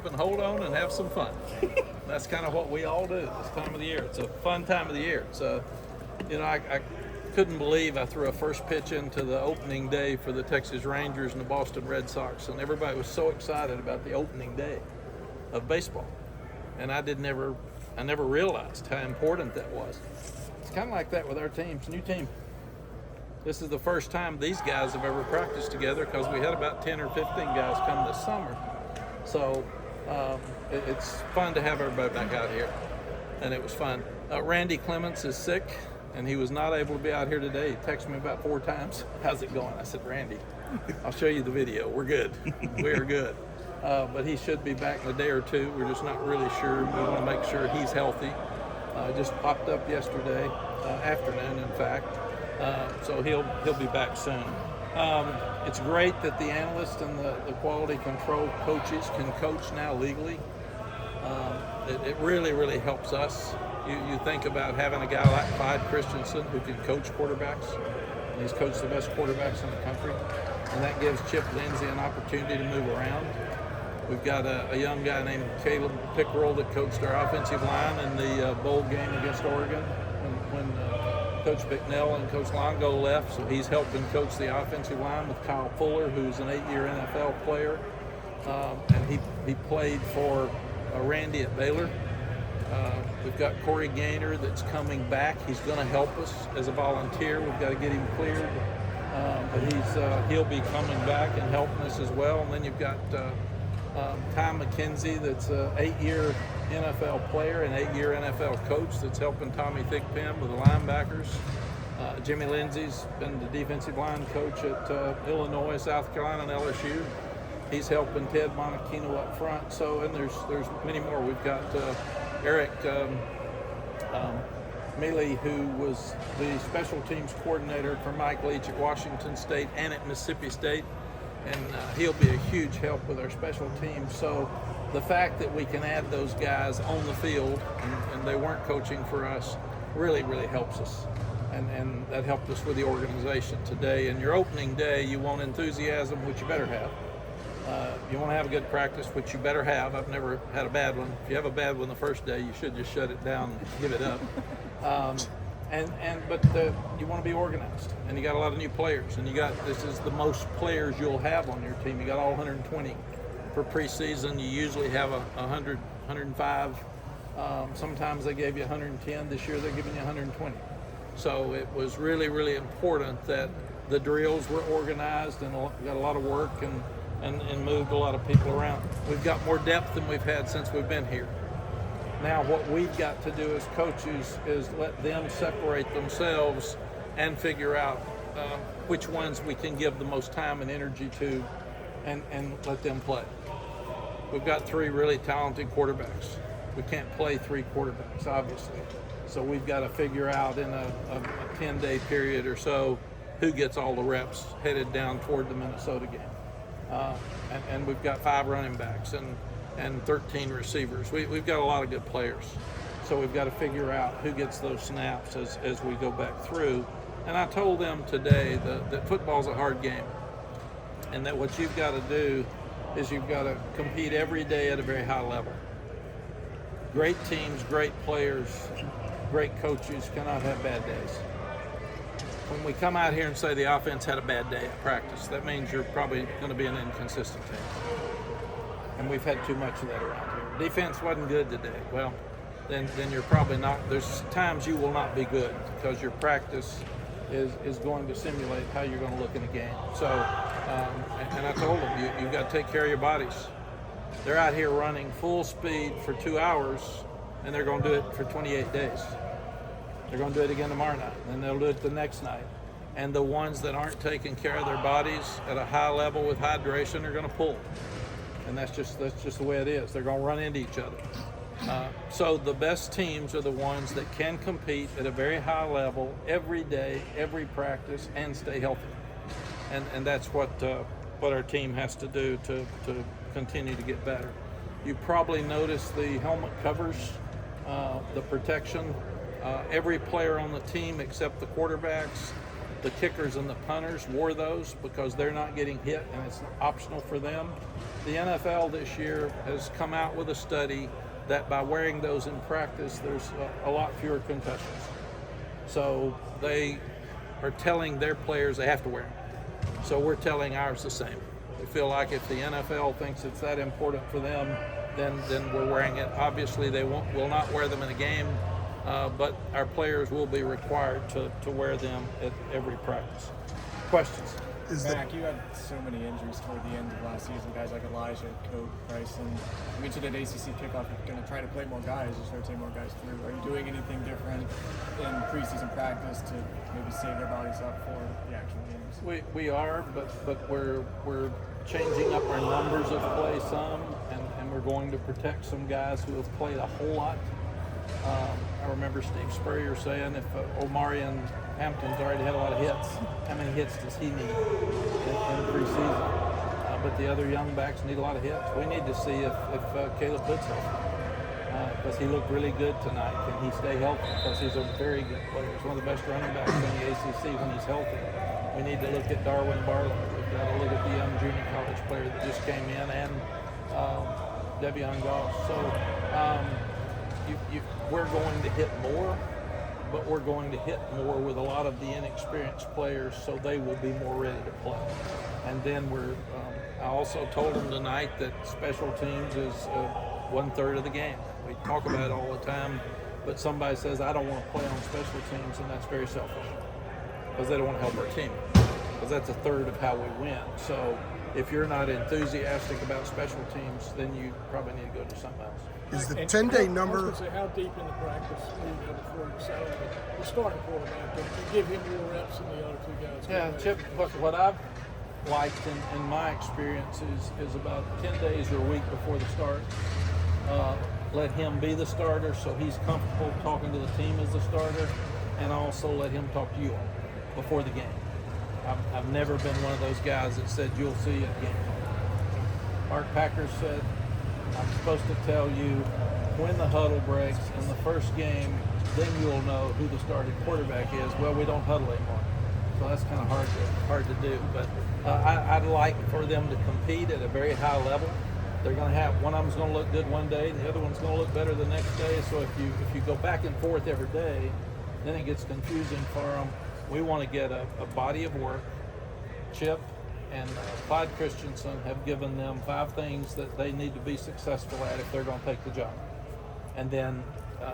and hold on and have some fun. That's kind of what we all do this time of the year. It's a fun time of the year. So, I couldn't believe I threw a first pitch into the opening day for the Texas Rangers and the Boston Red Sox, and everybody was so excited about the opening day of baseball. And I never realized how important that was. It's kind of like that with our teams, new team. This is the first time these guys have ever practiced together because we had about 10 or 15 guys come this summer. So it's fun to have everybody back out here, and it was fun. Randy Clements is sick, and he was not able to be out here today. He texted me about 4 times. How's it going? I said, Randy, I'll show you the video. We're good. We are good. But he should be back in a day or two. We're just not really sure. We want to make sure he's healthy. Just popped up yesterday afternoon, in fact. So he'll be back soon. It's great that the analysts and the quality control coaches can coach now legally. It really, really helps us. You think about having a guy like Clyde Christensen who can coach quarterbacks. And he's coached the best quarterbacks in the country. And that gives Chip Lindsey an opportunity to move around. We've got a young guy named Caleb Pickerel that coached our offensive line in the bowl game against Oregon when Coach Bicknell and Coach Longo left, so he's helping coach the offensive line with Kyle Fuller, who's an 8-year NFL player, and he played for Randy at Baylor. We've got Corey Gaynor that's coming back. He's going to help us as a volunteer. We've got to get him cleared, but he'll be coming back and helping us as well. And then you've got Ty McKenzie, that's an 8-year NFL player and 8-year NFL coach that's helping Tommy Thigpen with the linebackers. Jimmy Lindsey's been the defensive line coach at Illinois, South Carolina, and LSU. He's helping Ted Monachino up front. So, and there's many more. We've got Eric Mealy, who was the special teams coordinator for Mike Leach at Washington State and at Mississippi State. And he'll be a huge help with our special teams. So the fact that we can add those guys on the field and they weren't coaching for us really, really helps us. And that helped us with the organization today. And your opening day, you want enthusiasm, which you better have. You want to have a good practice, which you better have. I've never had a bad one. If you have a bad one the first day, you should just shut it down and give it up. But you want to be organized, and you got a lot of new players, and this is the most players you'll have on your team. You got all 120 for preseason. You usually have 100, 105. Sometimes they gave you 110. This year they're giving you 120. So it was really, really important that the drills were organized and got a lot of work and moved a lot of people around. We've got more depth than we've had since we've been here. Now what we've got to do as coaches is let them separate themselves and figure out which ones we can give the most time and energy to and let them play. We've got 3 really talented quarterbacks. We can't play 3 quarterbacks, obviously. So we've got to figure out in a 10-day period or so who gets all the reps headed down toward the Minnesota game. And we've got 5 running backs and 13 receivers. We've got a lot of good players. So we've got to figure out who gets those snaps as we go back through. And I told them today that football's a hard game, and that what you've got to do is you've got to compete every day at a very high level. Great teams, great players, great coaches cannot have bad days. When we come out here and say the offense had a bad day at practice, that means you're probably going to be an inconsistent team. And we've had too much of that around here. Defense wasn't good today. Well, then you're probably not. There's times you will not be good because your practice is going to simulate how you're going to look in a game. So, and I told them, you've got to take care of your bodies. They're out here running full speed for 2 hours, and they're going to do it for 28 days. They're going to do it again tomorrow night, and they'll do it the next night. And the ones that aren't taking care of their bodies at a high level with hydration are going to pull. And that's just the way it is. They're going to run into each other. So the best teams are the ones that can compete at a very high level every day, every practice, and stay healthy. And that's what our team has to do to continue to get better. You probably noticed the helmet covers, the protection. Every player on the team except the quarterbacks the kickers and the punters wore those because they're not getting hit and it's optional for them. The NFL this year has come out with a study that by wearing those in practice, there's a lot fewer concussions. So they are telling their players they have to wear them. So we're telling ours the same. We feel like if the NFL thinks it's that important for them, then we're wearing it. Obviously, they will not wear them in a game, but our players will be required to wear them at every practice. Questions? Mack, you had so many injuries toward the end of last season. Guys like Elijah, Cope, Bryson. You mentioned at ACC kickoff you're going to try to play more guys, just rotate more guys through. Are you doing anything different in preseason practice to maybe save their bodies up for the actual games? We are, but we're changing up our numbers of play some, and we're going to protect some guys who have played a whole lot. I remember Steve Spurrier saying if Omarion Hampton's already had a lot of hits, how many hits does he need in preseason? But the other young backs need a lot of hits. We need to see if Caleb Hood's healthy, because he looked really good tonight. Can he stay healthy? Because he's a very good player. He's one of the best running backs in the ACC when he's healthy. We need to look at Darwin Barlow. We've got to look at the young junior college player that just came in, and Devion Goss. So we're going to hit more, but we're going to hit more with a lot of the inexperienced players, so they will be more ready to play. And then I also told them tonight that special teams is 1/3 of the game. We talk about it all the time, but somebody says, I don't want to play on special teams, and that's very selfish, because they don't want to help our team, because that's 1/3 of how we win. So if you're not enthusiastic about special teams, then you probably need to go do something else. Is the 10-day number? I was going to say, how deep in the practice before you decide the starting quarterback to give him more reps than the other two guys? Yeah, Chip, what I've liked in my experience is about 10 days or a week before the start. Let him be the starter so he's comfortable talking to the team as the starter, and also let him talk to you all before the game. I've never been one of those guys that said you'll see at game. Mark Packer said, I'm supposed to tell you when the huddle breaks in the first game, then you'll know who the starting quarterback is. Well, we don't huddle anymore, so that's kind of hard to do. But I'd like for them to compete at a very high level. They're going to have one of them's going to look good one day, the other one's going to look better the next day. So if you go back and forth every day, then it gets confusing for them. We want to get a body of work. Chip and Clyde Christensen have given them 5 things that they need to be successful at if they're going to take the job. And then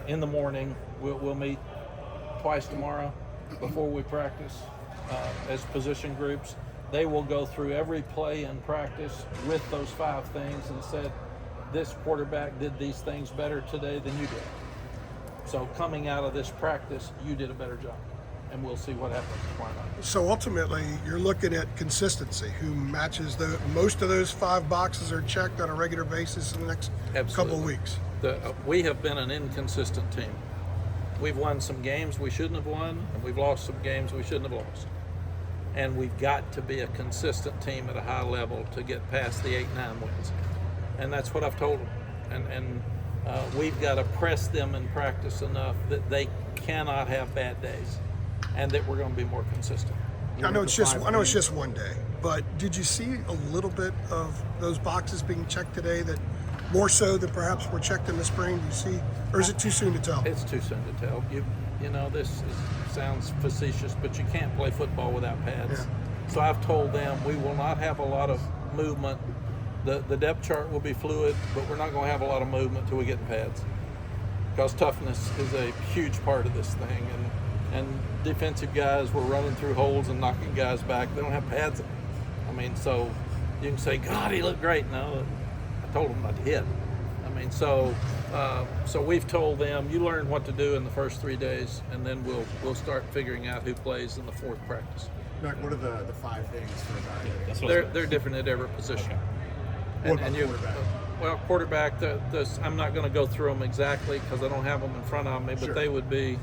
in the morning, we'll meet twice tomorrow before we practice as position groups. They will go through every play in practice with those 5 things and said, this quarterback did these things better today than you did. So coming out of this practice, you did a better job. And we'll see what happens tomorrow night. So ultimately, you're looking at consistency. Who matches most of those 5 boxes are checked on a regular basis in the next couple of weeks. We have been an inconsistent team. We've won some games we shouldn't have won, and we've lost some games we shouldn't have lost. And we've got to be a consistent team at a high level to get past the 8-9 wins. And that's what I've told them. And we've got to press them in practice enough that they cannot have bad days, and that we're going to be more consistent. I know it's just one day, but did you see a little bit of those boxes being checked today that more so than perhaps were checked in the spring? Do you see, or is it too soon to tell? It's too soon to tell. You know, sounds facetious, but you can't play football without pads. Yeah. So I've told them we will not have a lot of movement. The depth chart will be fluid, but we're not going to have a lot of movement until we get in pads, because toughness is a huge part of this thing. And defensive guys were running through holes and knocking guys back. They don't have pads. I mean, so you can say, God, he looked great. No, I told him not to hit. I mean, so we've told them, you learn what to do in the first 3 days, and then we'll start figuring out who plays in the 4th practice. Mack, what are the 5 things for evaluating? They're different at every position. Okay. What about quarterback? Well, quarterback, I'm not going to go through them exactly because I don't have them in front of me, but they would be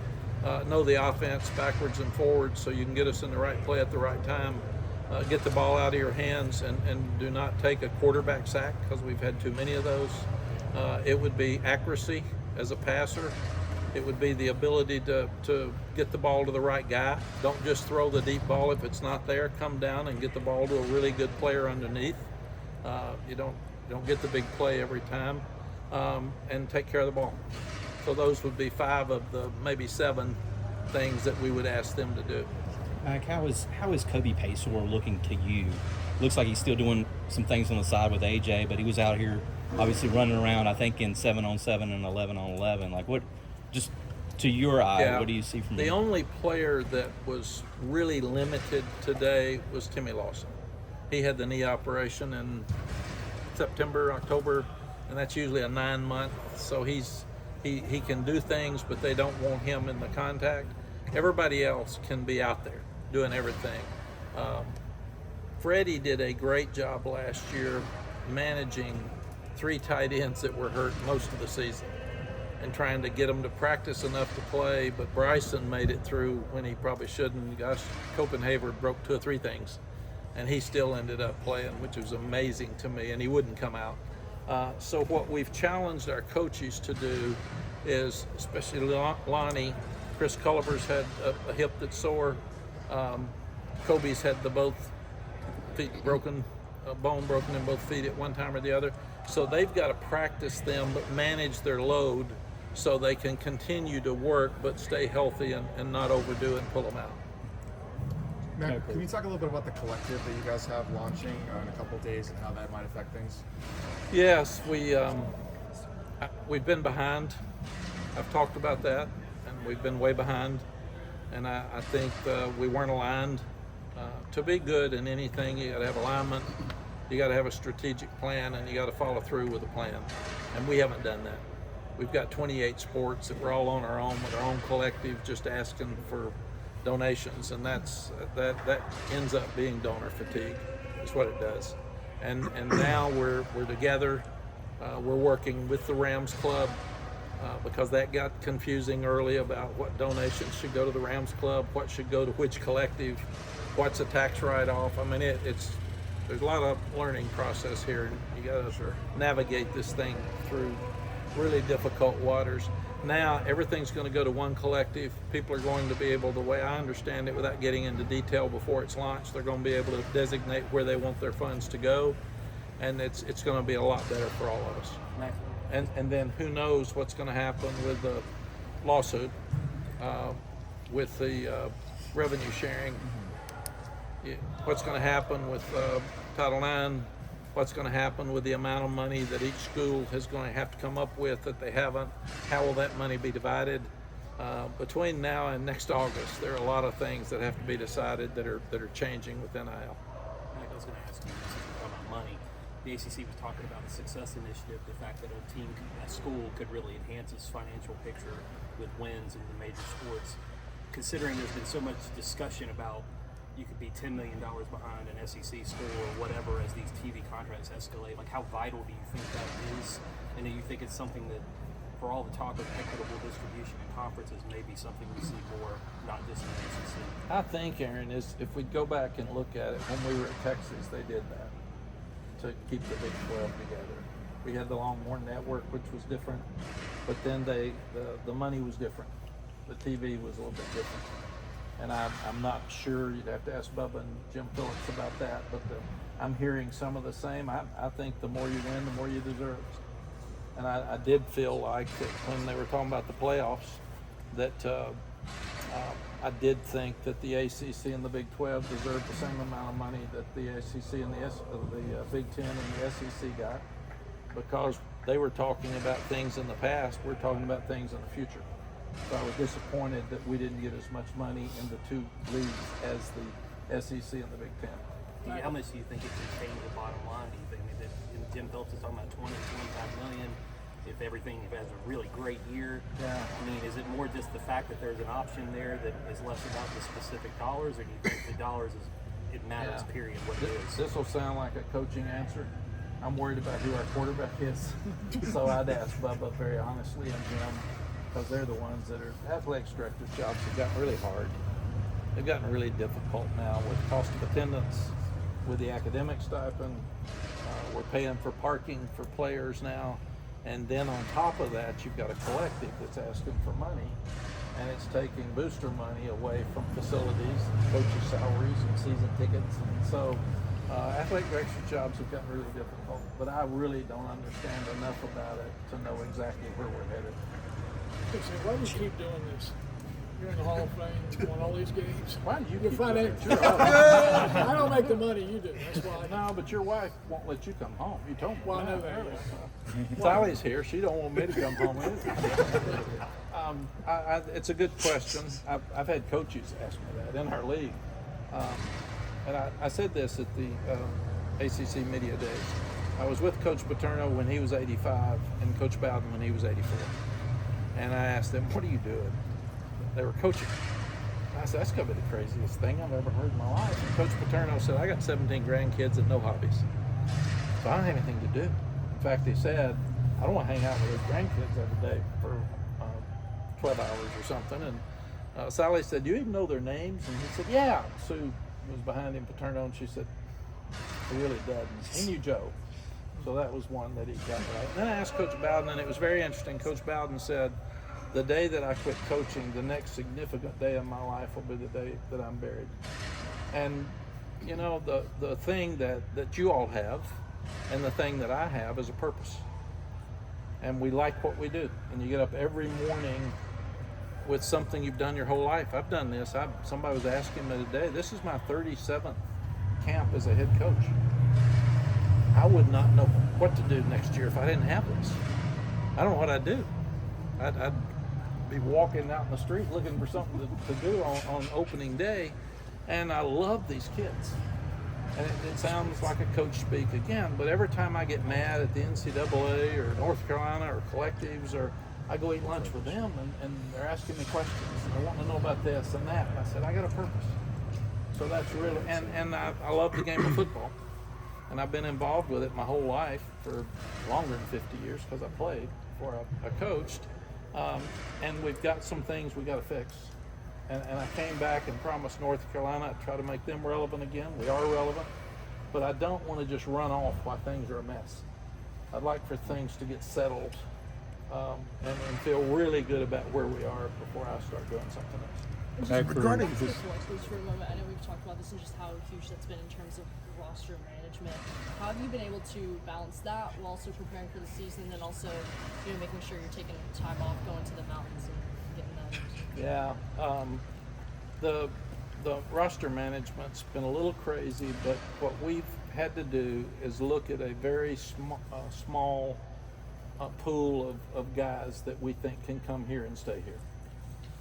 know the offense backwards and forwards so you can get us in the right play at the right time, get the ball out of your hands, and do not take a quarterback sack because we've had too many of those. It would be accuracy as a passer, It would be the ability to get the ball to the right guy. Don't just throw the deep ball if it's not there. Come down and get the ball to a really good player underneath. You don't get the big play every time, and take care of the ball. So those would be 5 of the maybe 7 things that we would ask them to do. Mack, how is Kobe Paysour looking to you? Looks like he's still doing some things on the side with AJ, but he was out here obviously running around, I think, in 7-on-7 and 11-on-11. Like, what, just to your eye, what do you see from him? The only player that was really limited today was Timmy Lawson. He had the knee operation in September, October, and that's usually a 9-month. So he can do things, but they don't want him in the contact. Everybody else can be out there doing everything. Freddie did a great job last year managing 3 tight ends that were hurt most of the season and trying to get them to practice enough to play. But Bryson made it through when he probably shouldn't. Gosh, Copenhagen broke 2 or 3 things, and he still ended up playing, which was amazing to me, and he wouldn't come out. So what we've challenged our coaches to do is, especially Lonnie, Chris Culliver's had a hip that's sore. Kobe's had both feet broken, a bone broken in both feet at one time or the other. So they've got to practice them, but manage their load so they can continue to work, but stay healthy and not overdo it and pull them out. Matt, can you talk a little bit about the collective that you guys have launching in a couple of days and how that might affect things? Yes, we've been behind. I've talked about that, and we've been way behind. And I think we weren't aligned. To be good in anything, you got to have alignment, you got to have a strategic plan, and you got to follow through with a plan. And we haven't done that. We've got 28 sports that we're all on our own with our own collective, just asking for donations, and that ends up being donor fatigue. Is what it does. And now we're together. We're working with the Rams Club. Because that got confusing early about what donations should go to the Rams Club, what should go to which collective, what's a tax write-off. I mean, there's a lot of learning process here. You got to navigate this thing through really difficult waters. Now everything's going to go to one collective. People are going to be able, the way I understand it, without getting into detail before it's launched, they're going to be able to designate where they want their funds to go, and it's going to be a lot better for all of us. And then who knows what's going to happen with the lawsuit, with the revenue sharing, what's going to happen with Title IX, what's going to happen with the amount of money that each school is going to have to come up with that they haven't, how will that money be divided? Between now and next August, there are a lot of things that have to be decided that are changing with NIL. Mike, I was going to ask you, since we're talking about money, the ACC was talking about the Success Initiative, the fact that a school could really enhance its financial picture with wins in the major sports. Considering there's been so much discussion about you could be $10 million behind an SEC school or whatever as these TV contracts escalate, like how vital do you think that is? And do you think it's something that, for all the talk of equitable distribution in conferences, maybe something we see more, not just in the SEC? I think, Aaron, is if we go back and look at it, when we were at Texas, they did that to keep the Big 12 together. We had the Longhorn Network, which was different, but then the money was different. The TV was a little bit different. And I'm not sure, you'd have to ask Bubba and Jim Phillips about that, but I'm hearing some of the same. I think the more you win, the more you deserve. And I did feel like that when they were talking about the playoffs, that I did think that the ACC and the Big 12 deserved the same amount of money that the ACC and the Big 10 and the SEC got, because they were talking about things in the past. We're talking about things in the future. So I was disappointed that we didn't get as much money in the 2 leagues as the SEC and the Big 10. How much do you think it could change the bottom line? Do you think that Jim Phillips is talking about 20, 25 million? If everything has a really great year, I mean, is it more just the fact that there's an option there that is less about the specific dollars, or do you think the dollars it matters, period, what it is? This will sound like a coaching answer. I'm worried about who our quarterback is. So I'd ask Bubba very honestly and Jim, because they're the ones that are athletics directors' jobs have gotten really hard. They've gotten really difficult now with cost of attendance, with the academic stipend. We're paying for parking for players now. And then on top of that, you've got a collective that's asking for money, and it's taking booster money away from facilities, coaches' salaries, and season tickets. And so athletic director jobs have gotten really difficult, but I really don't understand enough about it to know exactly where we're headed. Why do you keep doing this? You're in the Hall of Fame, you won all these games. Why do you You're keep doing it? financial. I don't make the money you do. That's why. No, but your wife won't let you come home. You told me. Well, I know that. that. Sally's here. She don't want me to come home either. It's a good question. I've had coaches ask me that in our league. And I said this at the ACC Media Days. I was with Coach Paterno when he was 85 and Coach Bowden when he was 84. And I asked them, what are you doing? They were coaching. I said, that's got to be the craziest thing I've ever heard in my life. And Coach Paterno said, I got 17 grandkids and no hobbies. So I don't have anything to do. In fact, he said, I don't want to hang out with those grandkids every day for 12 hours or something. And Sally said, do you even know their names? And he said, yeah. Sue was behind him, Paterno, and she said, he really doesn't. He knew Joe. So that was one that he got right. And then I asked Coach Bowden, and it was very interesting. Coach Bowden said, the day that I quit coaching, the next significant day of my life will be the day that I'm buried. And, you know, the thing that you all have and the thing that I have is a purpose. And we like what we do. And you get up every morning with something you've done your whole life. I've done this. Somebody was asking me today, this is my 37th camp as a head coach. I would not know what to do next year if I didn't have this. I don't know what I'd do. I'd be walking out in the street looking for something to do on opening day, and I love these kids. And it sounds like a coach speak again, but every time I get mad at the NCAA or North Carolina or collectives, or I go eat lunch with them and they're asking me questions and they want to know about this and that, and I said, I got a purpose. So that's really, and I love the game of football, and I've been involved with it my whole life for longer than 50 years because I played before I coached. And we've got some things we got to fix. And I came back and promised North Carolina I'd try to make them relevant again. We are relevant, but I don't want to just run off while things are a mess. I'd like for things to get settled and feel really good about where we are before I start doing something else. Regarding Just for a moment, I know we've talked about this and just how huge that's been in terms of roster management. How have you been able to balance that while also preparing for the season, and also, you know, making sure you're taking time off, going to the mountains and getting that? Yeah, the roster management's been a little crazy, but what we've had to do is look at a very small pool of guys that we think can come here and stay here.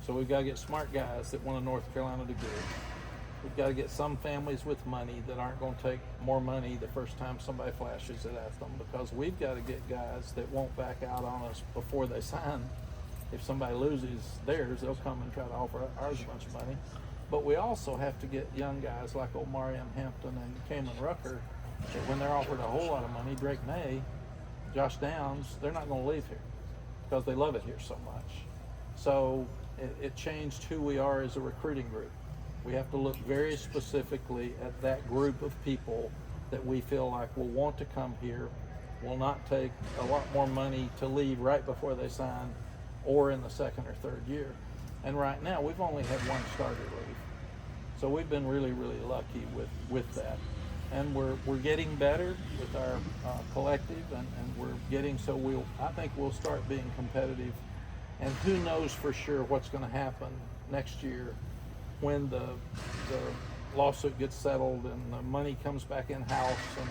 So we've got to get smart guys that want a North Carolina degree. We've got to get some families with money that aren't going to take more money the first time somebody flashes it at them, because we've got to get guys that won't back out on us before they sign. If somebody loses theirs, they'll come and try to offer ours a bunch of money. But we also have to get young guys like Omarion Hampton and Cameron Rucker, that when they're offered a whole lot of money, Drake May, Josh Downs, they're not going to leave here because they love it here so much. So it changed who we are as a recruiting group. We have to look very specifically at that group of people that we feel like will want to come here, will not take a lot more money to leave right before they sign or in the second or third year. And right now, we've only had one starter leave. So we've been really, really lucky with that. And we're getting better with our collective, and we're getting, so I think we'll start being competitive. And who knows for sure what's going to happen next year when the lawsuit gets settled and the money comes back in-house, and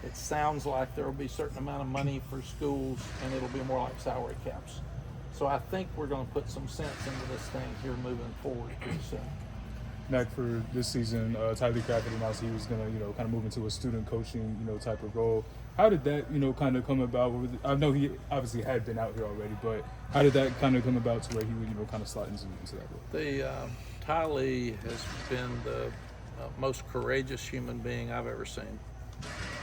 it sounds like there will be a certain amount of money for schools, and it'll be more like salary caps. So I think we're going to put some sense into this thing here moving forward pretty soon. Mack, for this season, Tyler Crackett announced he was going to, kind of move into a student coaching, type of role. How did that, kind of come about? I know he obviously had been out here already, but how did that kind of come about to where he would, kind of slot into that role? Tylee has been the most courageous human being I've ever seen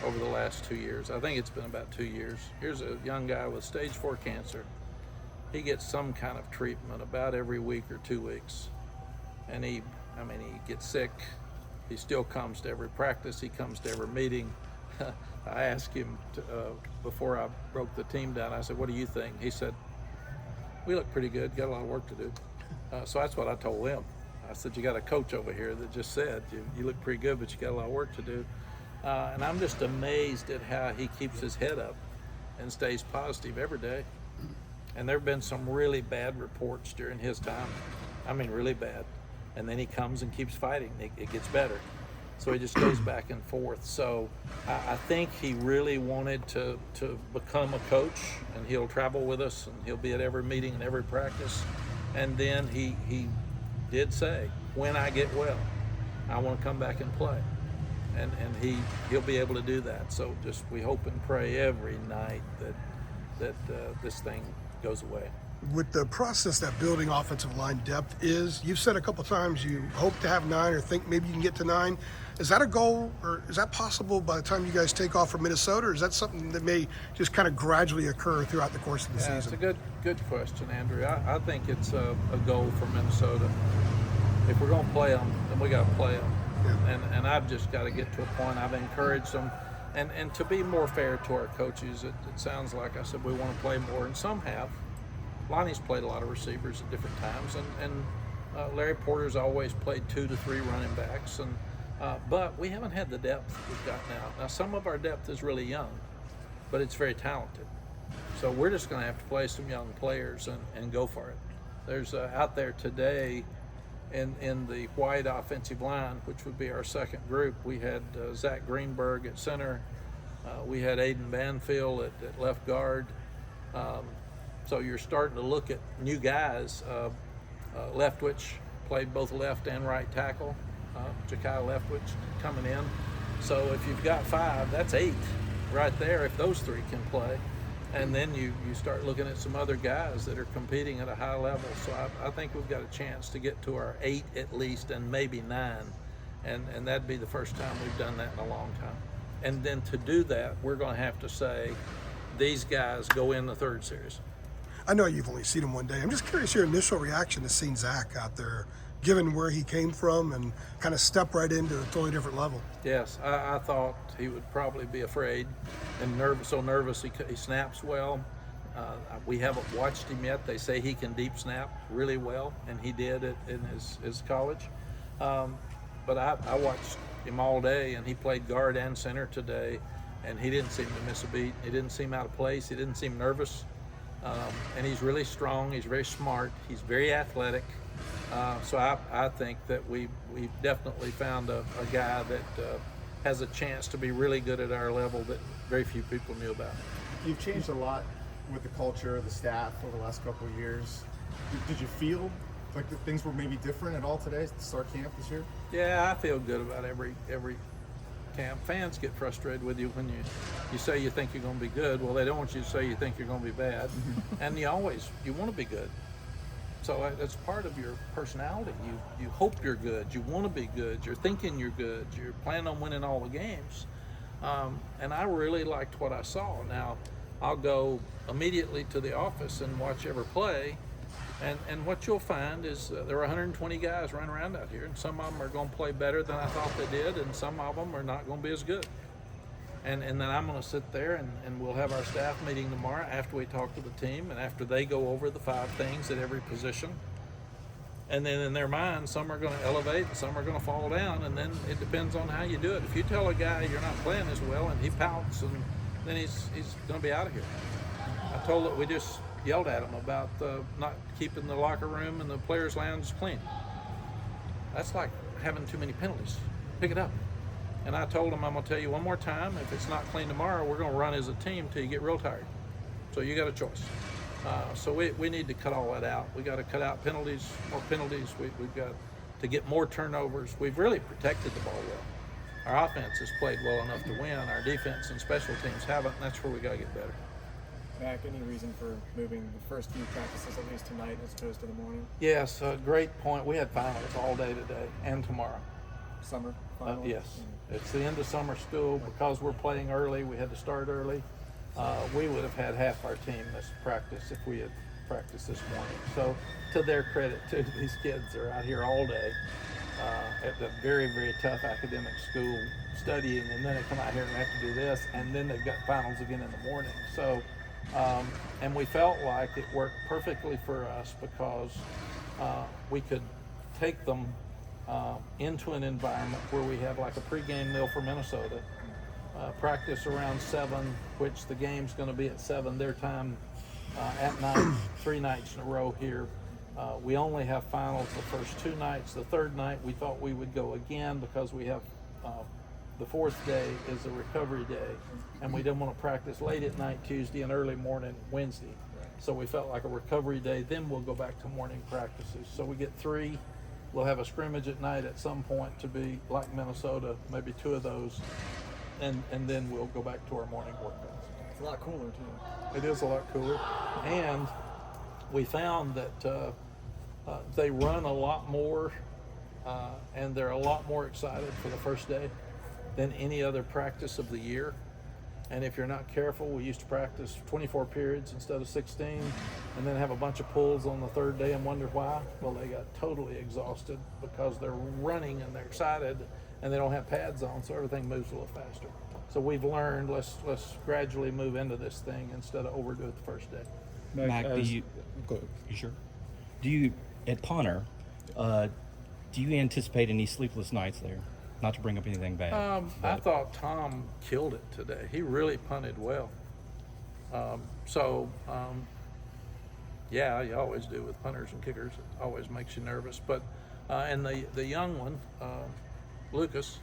over the last 2 years. I think it's been about 2 years. Here's a young guy with stage 4 cancer. He gets some kind of treatment about every week or 2 weeks. And he gets sick. He still comes to every practice. He comes to every meeting. I asked him before I broke the team down. I said, "What do you think?" He said, "We look pretty good. Got a lot of work to do." So that's what I told him. I said, "You got a coach over here that just said you look pretty good, but you got a lot of work to do." And I'm just amazed at how he keeps his head up and stays positive every day. And there have been some really bad reports during his time. I mean, really bad. And then he comes and keeps fighting. It gets better. So he just goes back and forth. So I think he really wanted to become a coach, and he'll travel with us, and he'll be at every meeting and every practice. And then he did say, when I get well, I want to come back and play. And he'll be able to do that. So just we hope and pray every night that this thing goes away. With the process that building offensive line depth is, you've said a couple times you hope to have 9 or think maybe you can get to 9. Is that a goal, or is that possible by the time you guys take off for Minnesota, or is that something that may just kind of gradually occur throughout the course of the season? It's a good question, Andrew. I think it's a goal for Minnesota. If we're going to play them, then we got to play them. Yeah. And I've just got to get to a point. I've encouraged them. And to be more fair to our coaches, it sounds like I said we want to play more, and some have. Lonnie's played a lot of receivers at different times, and Larry Porter's always played 2 to 3 running backs, but we haven't had the depth we've got now. Now, some of our depth is really young, but it's very talented. So we're just going to have to play some young players and go for it. There's out there today in the white offensive line, which would be our second group, we had Zach Greenberg at center. We had Aiden Banfield at left guard. So you're starting to look at new guys. Leftwich played both left and right tackle. Ja'Kai Leftwich coming in. So if you've got 5, that's 8 right there if those 3 can play. And then you start looking at some other guys that are competing at a high level. So I think we've got a chance to get to our 8 at least, and maybe 9. And that'd be the first time we've done that in a long time. And then to do that, we're going to have to say, these guys go in the 3rd series. I know you've only seen him one day. I'm just curious your initial reaction to seeing Zach out there, given where he came from and kind of step right into a totally different level. Yes, I thought he would probably be afraid and nervous. He snaps well. We haven't watched him yet. They say he can deep snap really well, and he did it in his college. But I watched him all day, and he played guard and center today, and he didn't seem to miss a beat. He didn't seem out of place. He didn't seem nervous. And he's really strong. He's very smart. He's very athletic. So I think that we've definitely found a guy that has a chance to be really good at our level that very few people knew about. You've changed a lot with the culture, the staff over the last couple of years. Did you feel like that things were maybe different at all today to start camp this year? Yeah, I feel good about every camp. Fans get frustrated with you when you say you think you're going to be good. Well, they don't want you to say you think you're going to be bad. And you want to be good. So that's part of your personality. You hope you're good. You want to be good. You're thinking you're good. You're planning on winning all the games. And I really liked what I saw. Now, I'll go immediately to the office and watch every play. And what you'll find is there are 120 guys running around out here, and some of them are going to play better than I thought they did, and some of them are not going to be as good. And then I'm going to sit there, and we'll have our staff meeting tomorrow after we talk to the team, and after they go over the 5 things at every position. And then in their mind, some are going to elevate, and some are going to fall down, and then it depends on how you do it. If you tell a guy you're not playing as well, and he pouts, and then he's going to be out of here. I told that we just yelled at him about not keeping the locker room and the players' lounge clean. That's like having too many penalties. Pick it up. And I told him, I'm going to tell you one more time, if it's not clean tomorrow, we're going to run as a team till you get real tired. So you got a choice. So we need to cut all that out. We got to cut out penalties, more penalties. We've got to get more turnovers. We've really protected the ball well. Our offense has played well enough to win. Our defense and special teams haven't, and that's where we got to get better. Mack, any reason for moving the first few practices at least tonight as opposed to the morning? Yes, great point. We had finals all day today and tomorrow. Summer finals? Yes. It's the end of summer school. Because we're playing early, we had to start early. We would have had half our team this practice if we had practiced this morning. So to their credit, too, these kids are out here all day. at a very, very tough academic school studying, and then they come out here and have to do this, and then they've got finals again in the morning. So, and we felt like it worked perfectly for us because we could take them into an environment where we have like a pregame meal for Minnesota, practice around 7, which the game's going to be at 7 their time, at night, 3 nights in a row here. We only have finals the first 2 nights. The third night we thought we would go again because we have the fourth day is a recovery day, and we didn't want to practice late at night Tuesday and early morning Wednesday. So we felt like a recovery day, then we'll go back to morning practices. So we get 3. We'll have a scrimmage at night at some point to be like Minnesota, maybe 2 of those, and then we'll go back to our morning workouts. It's a lot cooler too. It is a lot cooler, and we found that they run a lot more, and they're a lot more excited for the first day than any other practice of the year. And if you're not careful, we used to practice 24 periods instead of 16, and then have a bunch of pulls on the third day and wonder why. Well, they got totally exhausted because they're running and they're excited and they don't have pads on, so everything moves a little faster. So we've learned, let's gradually move into this thing instead of overdo it the first day. Mack, do you sure? Do you at punter? Do you anticipate any sleepless nights there? Not to bring up anything bad. I thought Tom killed it today. He really punted well. Yeah, you always do with punters and kickers. It always makes you nervous. But and the young one, Lucas,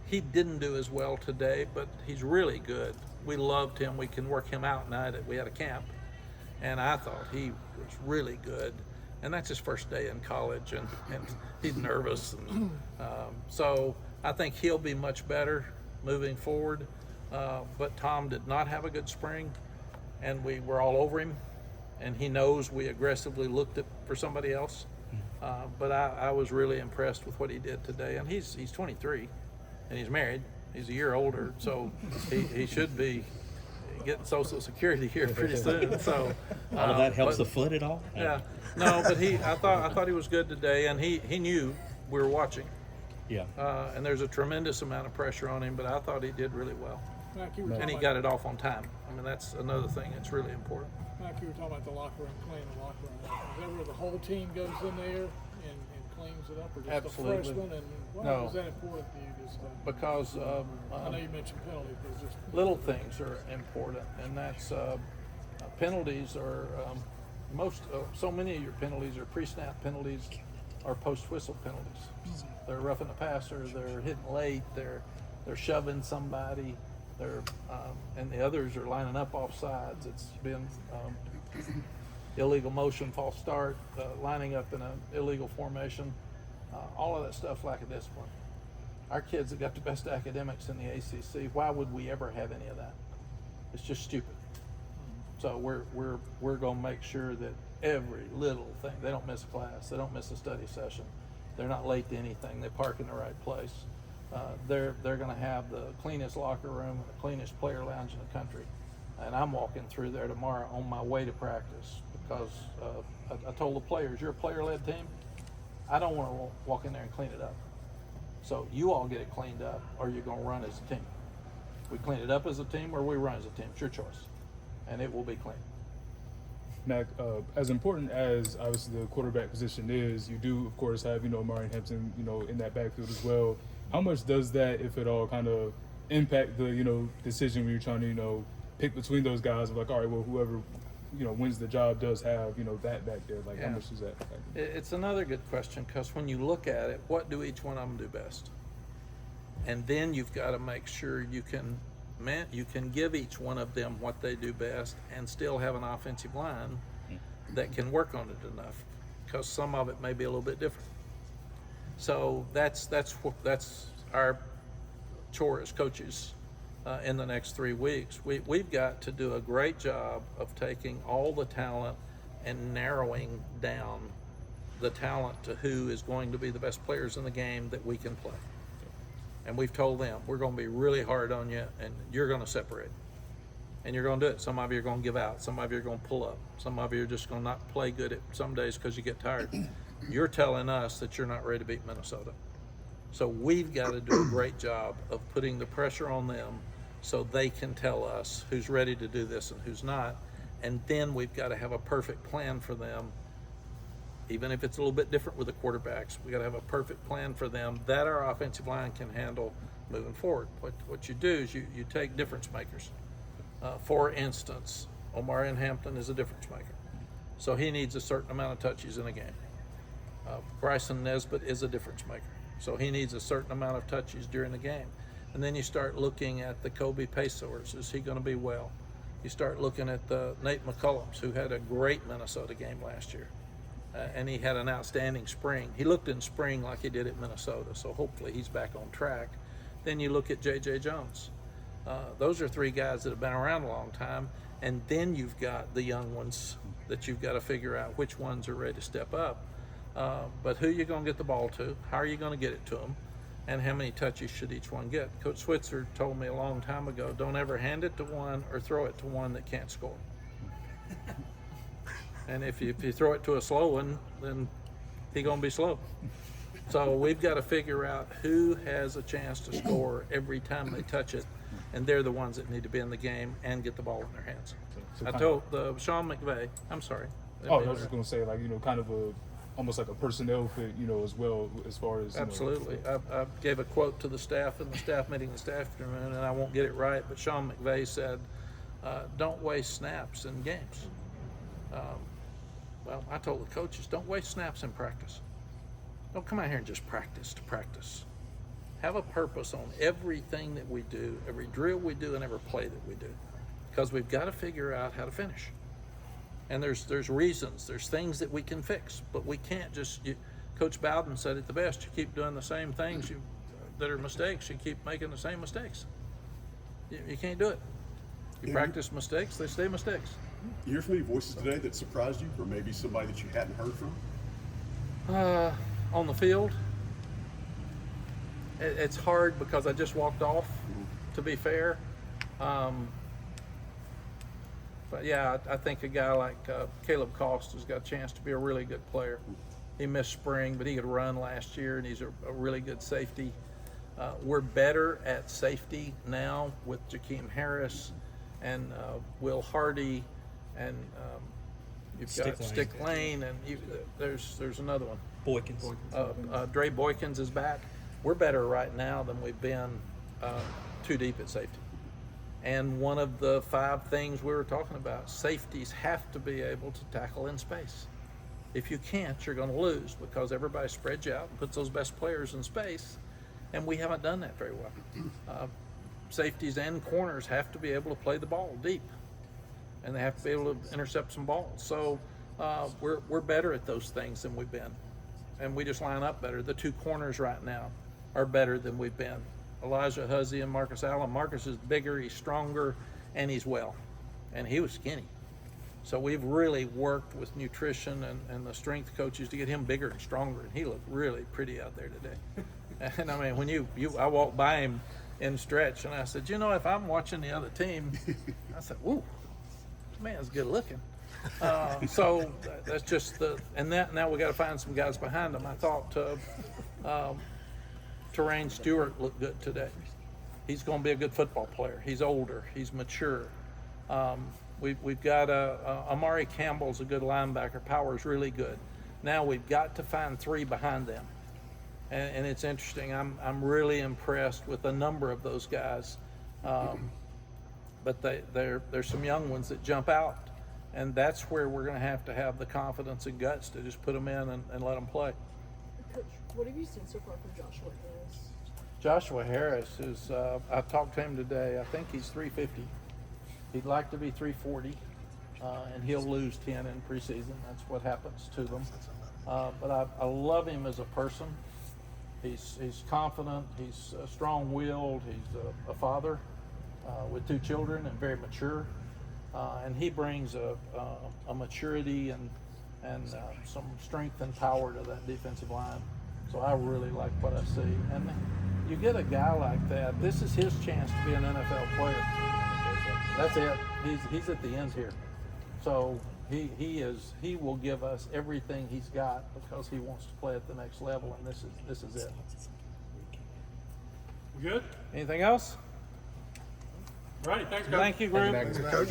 he didn't do as well today, but he's really good. We loved him. We can work him out now that we had a camp, and I thought he was really good. And that's his first day in college, and he's nervous. And, so I think he'll be much better moving forward. But Tom did not have a good spring, and we were all over him. And he knows we aggressively looked for somebody else. But I was really impressed with what he did today. And he's 23, and he's married. He's a year older, so he should be getting Social Security here pretty soon. So all of that helps the foot at all? Yeah. No, but I thought he was good today, and he knew we were watching. Yeah. And there's a tremendous amount of pressure on him, but I thought he did really well. Mack, you were And he talking got it off on time. I mean, that's another thing that's really important. Mack, you were talking about the locker room, cleaning the locker room. Is that where the whole team goes in there and cleans it up, or just Absolutely. the freshman? And why No. is that important to you? Just Because I know you mentioned penalties, but just little things are important, and that's penalties are so many of your penalties are pre-snap penalties or post-whistle penalties. They're roughing the passer, they're hitting late, they're shoving somebody, and the others are lining up off sides. It's been illegal motion, false start, lining up in an illegal formation, all of that stuff lack of discipline. Our kids have got the best academics in the ACC. Why would we ever have any of that? It's just stupid. So we're going to make sure that every little thing, they don't miss a class, they don't miss a study session, they're not late to anything, they park in the right place. They're going to have the cleanest locker room and the cleanest player lounge in the country. And I'm walking through there tomorrow on my way to practice because I told the players, you're a player-led team. I don't want to walk in there and clean it up. So you all get it cleaned up, or you're going to run as a team. We clean it up as a team, or we run as a team. It's your choice, and it will be clean. Mack, as important as obviously the quarterback position is, you do of course have Marion Hampton in that backfield as well. How much does that, if at all, kind of impact the decision when you're trying to pick between those guys of like, all right, well, whoever wins the job does have that back there. Like, how much is that? It's another good question, because when you look at it, what do each one of them do best? And then you've got to make sure you can give each one of them what they do best and still have an offensive line that can work on it enough, because some of it may be a little bit different. So that's our chore as coaches in the next 3 weeks. We've got to do a great job of taking all the talent and narrowing down the talent to who is going to be the best players in the game that we can play. And we've told them, we're going to be really hard on you, and you're going to separate. And you're going to do it. Some of you are going to give out. Some of you are going to pull up. Some of you are just going to not play good at some days because you get tired. you're telling us that you're not ready to beat Minnesota. So we've got to do a great job of putting the pressure on them so they can tell us who's ready to do this and who's not. And then we've got to have a perfect plan for them, even if it's a little bit different with the quarterbacks. We got to have a perfect plan for them that our offensive line can handle moving forward. What you do is you take difference makers. For instance, Omar Hampton is a difference maker. So he needs a certain amount of touches in a game. Bryson Nesbitt is a difference maker. So he needs a certain amount of touches during the game. And then you start looking at the Kobe Pacers. Is he going to be well? You start looking at the Nate McCullums, who had a great Minnesota game last year. And he had an outstanding spring. He looked in spring like he did at Minnesota, so hopefully he's back on track. Then you look at J.J. Jones. Those are three guys that have been around a long time. And then you've got the young ones that you've got to figure out which ones are ready to step up. But who are you going to get the ball to? How are you going to get it to them? And how many touches should each one get? Coach Switzer told me a long time ago, don't ever hand it to one or throw it to one that can't score. And if you throw it to a slow one, then he's going to be slow. So we've got to figure out who has a chance to score every time they touch it, and they're the ones that need to be in the game and get the ball in their hands. I told Sean McVay, I'm sorry. Oh, I was just going to say, like, kind of almost like a personnel fit, as well, as far as. Absolutely. I gave a quote to the staff in the staff meeting this afternoon, and I won't get it right, but Sean McVay said, don't waste snaps in games. Well, I told the coaches, don't waste snaps in practice. Don't come out here and just practice to practice. Have a purpose on everything that we do, every drill we do, and every play that we do, because we've got to figure out how to finish. And there's reasons, there's things that we can fix, but we can't just. Coach Bowden said it the best: you keep doing the same things that are mistakes. You keep making the same mistakes. You can't do it. You practice mistakes; they stay mistakes. You hear from any voices today that surprised you, or maybe somebody that you hadn't heard from? On the field, it's hard because I just walked off, to be fair. But yeah, I think a guy like Caleb Cost has got a chance to be a really good player. He missed spring, but he could run last year, and he's a really good safety. We're better at safety now with Jakeem Harris and Will Hardy, and you've got Stick Lane, and there's another one. Boykins. Dre Boykins is back. We're better right now than we've been too deep at safety. And one of the 5 things we were talking about, safeties have to be able to tackle in space. If you can't, you're going to lose, because everybody spreads you out and puts those best players in space, and we haven't done that very well. Safeties and corners have to be able to play the ball deep, and they have to be able to intercept some balls. So we're better at those things than we've been, and we just line up better. The 2 corners right now are better than we've been. Elijah Huzzy and Marcus Allen. Marcus is bigger, he's stronger, and he's well. And he was skinny. So we've really worked with nutrition and the strength coaches to get him bigger and stronger, and he looked really pretty out there today. And I mean, when I walked by him in stretch, and I said, if I'm watching the other team, I said, woo, this man's good looking. So that's just now we got to find some guys behind him. I thought Terrain Stewart looked good today. He's going to be a good football player. He's older. He's mature. We've got Amari Campbell's a good linebacker. Power's really good. Now we've got to find 3 behind them, and it's interesting. I'm really impressed with a number of those guys, but there's some young ones that jump out, and that's where we're going to have the confidence and guts to just put them in and let them play. Coach, what have you seen so far from Joshua Harris? Joshua Harris is, I talked to him today, I think he's 350. He'd like to be 340, and he'll lose 10 in preseason. That's what happens to them. But I love him as a person. He's confident, he's strong-willed, he's a father with 2 children and very mature. And he brings a maturity and some strength and power to that defensive line. So I really like what I see. And you get a guy like that, this is his chance to be an NFL player. That's it. He's at the end here. So He will give us everything he's got because he wants to play at the next level, and this is it. Good? Anything else? All righty, thanks, guys. Thank you, group. Coach.